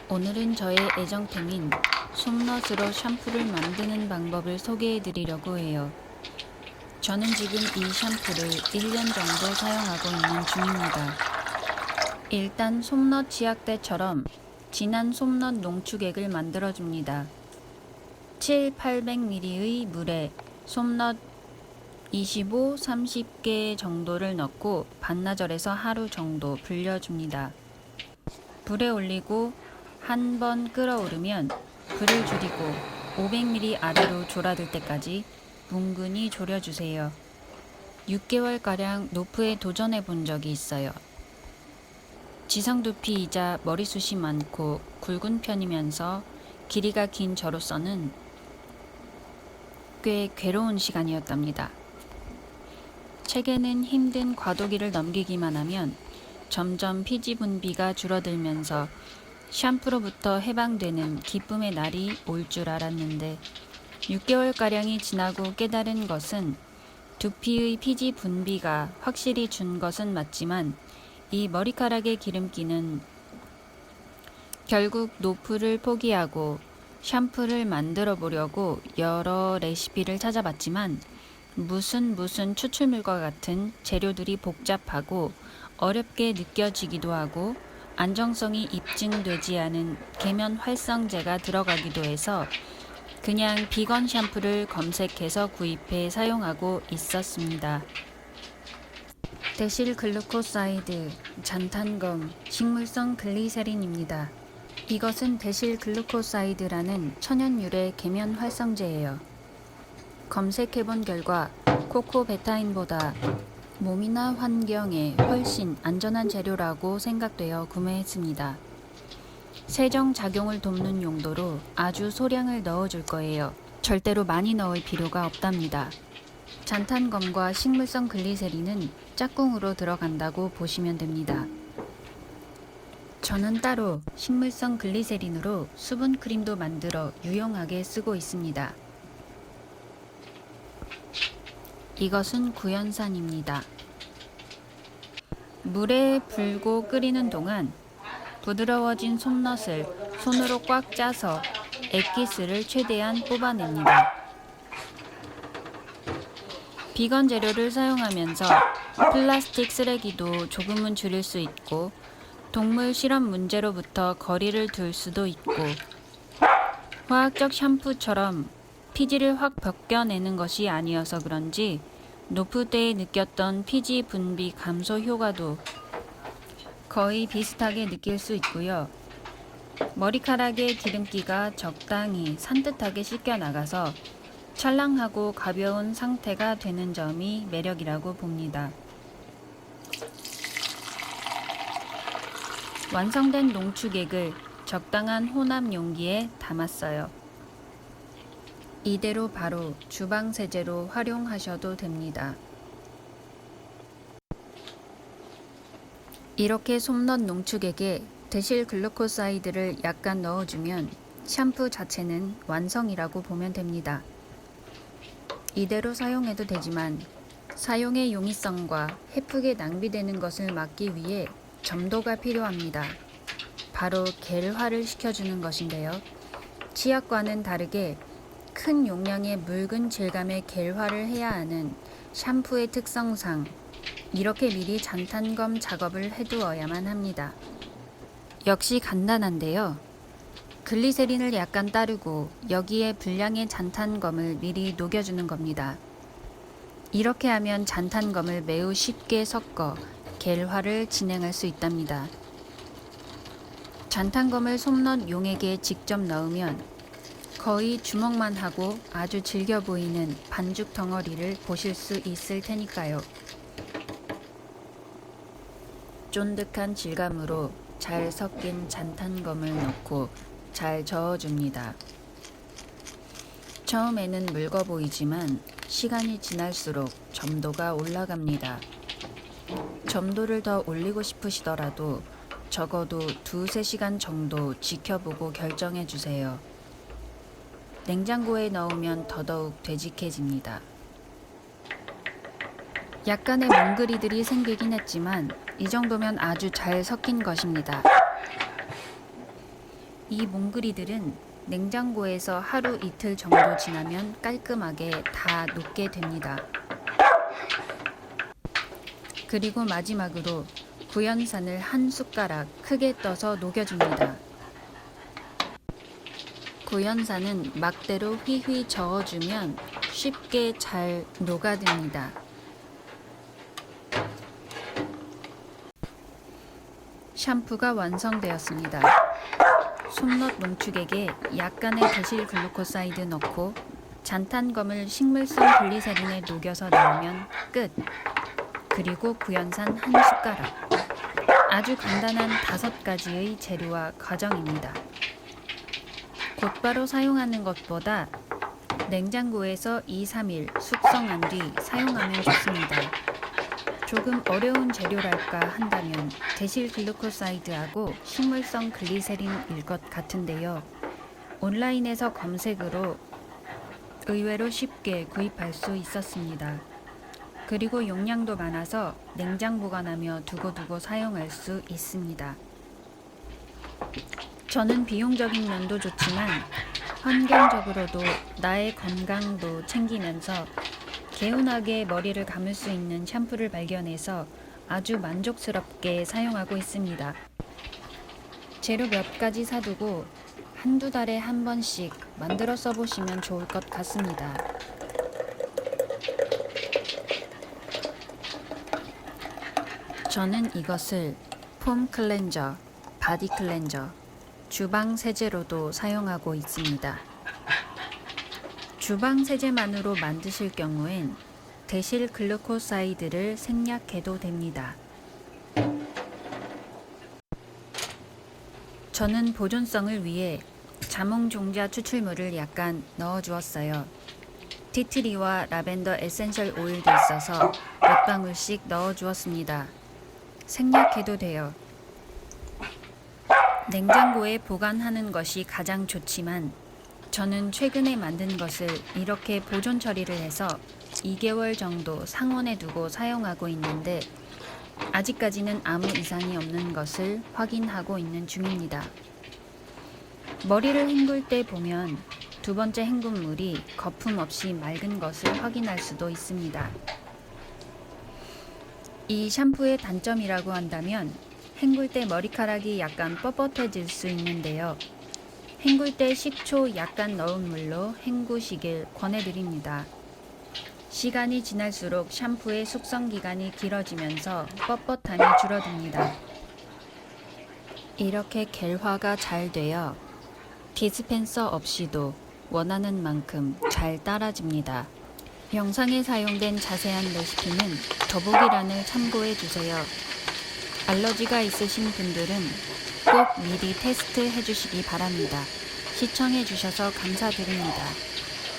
오늘은 저의 애정템인 솜넛으로 샴푸를 만드는 방법을 소개해 드리려고 해요. 저는 지금 이 샴푸를 1년 정도 사용하고 있는 중입니다. 일단 솜넛 치약대처럼 진한 솜넛 농축액을 만들어줍니다. 700~800ml의 물에 솜넛 25~30개 정도를 넣고 반나절에서 하루 정도 불려줍니다. 불에 올리고 한 번 끓어오르면 불을 줄이고 500ml 아래로 졸아들 때까지 뭉근히 졸여주세요. 6개월가량 노프에 도전해 본 적이 있어요. 지상 두피이자 머리숱이 많고 굵은 편이면서 길이가 긴 저로서는 꽤 괴로운 시간이었답니다. 책에는 힘든 과도기를 넘기기만 하면 점점 피지 분비가 줄어들면서 샴푸로부터 해방되는 기쁨의 날이 올 줄 알았는데 6개월가량이 지나고 깨달은 것은 두피의 피지 분비가 확실히 준 것은 맞지만 이 머리카락의 기름기는 결국 노프를 포기하고 샴푸를 만들어 보려고 여러 레시피를 찾아봤지만 무슨 추출물과 같은 재료들이 복잡하고 어렵게 느껴지기도 하고 안정성이 입증되지 않은 계면 활성제가 들어가기도 해서 그냥 비건 샴푸를 검색해서 구입해 사용하고 있었습니다. 데실글루코사이드, 잔탄검, 식물성 글리세린입니다. 이것은 데실글루코사이드라는 천연유래 계면 활성제예요. 검색해본 결과 코코베타인보다 몸이나 환경에 훨씬 안전한 재료라고 생각되어 구매했습니다. 세정 작용을 돕는 용도로 아주 소량을 넣어줄 거예요. 절대로 많이 넣을 필요가 없답니다. 잔탄검과 식물성 글리세린은 짝꿍으로 들어간다고 보시면 됩니다. 저는 따로 식물성 글리세린으로 수분 크림도 만들어 유용하게 쓰고 있습니다. 이것은 구연산입니다. 물에 불고 끓이는 동안 부드러워진 솜넛을 손으로 꽉 짜서 액기스를 최대한 뽑아냅니다. 비건 재료를 사용하면서 플라스틱 쓰레기도 조금은 줄일 수 있고 동물 실험 문제로부터 거리를 둘 수도 있고 화학적 샴푸처럼 피지를 확 벗겨내는 것이 아니어서 그런지 노프 때에 느꼈던 피지 분비 감소 효과도 거의 비슷하게 느낄 수 있고요. 머리카락의 기름기가 적당히 산뜻하게 씻겨나가서 찰랑하고 가벼운 상태가 되는 점이 매력이라고 봅니다. 완성된 농축액을 적당한 혼합 용기에 담았어요. 이대로 바로 주방 세제로 활용하셔도 됩니다. 이렇게 솜넛 농축액에 데실글루코사이드를 약간 넣어주면 샴푸 자체는 완성이라고 보면 됩니다. 이대로 사용해도 되지만 사용의 용이성과 헤프게 낭비되는 것을 막기 위해 점도가 필요합니다. 바로 겔화를 시켜주는 것인데요. 치약과는 다르게 큰 용량의 묽은 질감의 겔화를 해야 하는 샴푸의 특성상 이렇게 미리 잔탄검 작업을 해두어야만 합니다. 역시 간단한데요. 글리세린을 약간 따르고 여기에 분량의 잔탄검을 미리 녹여주는 겁니다. 이렇게 하면 잔탄검을 매우 쉽게 섞어 겔화를 진행할 수 있답니다. 잔탄검을 솜넛 용액에 직접 넣으면 거의 주먹만 하고 아주 질겨 보이는 반죽 덩어리를 보실 수 있을 테니까요. 쫀득한 질감으로 잘 섞인 잔탄검을 넣고 잘 저어줍니다. 처음에는 묽어 보이지만 시간이 지날수록 점도가 올라갑니다. 점도를 더 올리고 싶으시더라도 적어도 2~3시간 정도 지켜보고 결정해 주세요. 냉장고에 넣으면 더더욱 되직해집니다. 약간의 몽그리들이 생기긴 했지만 이 정도면 아주 잘 섞인 것입니다. 이 몽그리들은 냉장고에서 하루 이틀 정도 지나면 깔끔하게 다 녹게 됩니다. 그리고 마지막으로 구연산을 한 숟가락 크게 떠서 녹여줍니다. 구연산은 막대로 휘휘 저어주면 쉽게 잘 녹아듭니다. 샴푸가 완성되었습니다. 솜넛 농축액에 약간의 데실 글루코사이드 넣고 잔탄검을 식물성 글리세린에 녹여서 넣으면 끝! 그리고 구연산 한 숟가락. 아주 간단한 5가지의 재료와 과정입니다. 곧바로 사용하는 것보다 냉장고에서 2-3일 숙성한 뒤 사용하면 좋습니다. 조금 어려운 재료랄까 한다면 데실 글루코사이드하고 식물성 글리세린일 것 같은데요. 온라인에서 검색으로 의외로 쉽게 구입할 수 있었습니다. 그리고 용량도 많아서 냉장 보관하며 두고두고 사용할 수 있습니다. 저는 비용적인 면도 좋지만 환경적으로도 나의 건강도 챙기면서 개운하게 머리를 감을 수 있는 샴푸를 발견해서 아주 만족스럽게 사용하고 있습니다. 재료 몇 가지 사두고 한두 달에 한 번씩 만들어 써보시면 좋을 것 같습니다. 저는 이것을 폼 클렌저, 바디 클렌저, 주방 세제로도 사용하고 있습니다. 주방 세제만으로 만드실 경우엔 데실 글루코사이드를 생략해도 됩니다. 저는 보존성을 위해 자몽종자 추출물을 약간 넣어주었어요. 티트리와 라벤더 에센셜 오일도 있어서 몇 방울씩 넣어주었습니다. 생략해도 돼요. 냉장고에 보관하는 것이 가장 좋지만 저는 최근에 만든 것을 이렇게 보존 처리를 해서 2개월 정도 상온에 두고 사용하고 있는데 아직까지는 아무 이상이 없는 것을 확인하고 있는 중입니다. 머리를 헹굴 때 보면 두 번째 헹군 물이 거품 없이 맑은 것을 확인할 수도 있습니다. 이 샴푸의 단점이라고 한다면 헹굴 때 머리카락이 약간 뻣뻣해질 수 있는데요. 헹굴 때 식초 약간 넣은 물로 헹구시길 권해드립니다. 시간이 지날수록 샴푸의 숙성 기간이 길어지면서 뻣뻣함이 줄어듭니다. 이렇게 갤화가 잘 되어 디스펜서 없이도 원하는 만큼 잘 따라집니다. 영상에 사용된 자세한 레시피는 더보기란을 참고해주세요. 알러지가 있으신 분들은 꼭 미리 테스트 해주시기 바랍니다. 시청해주셔서 감사드립니다.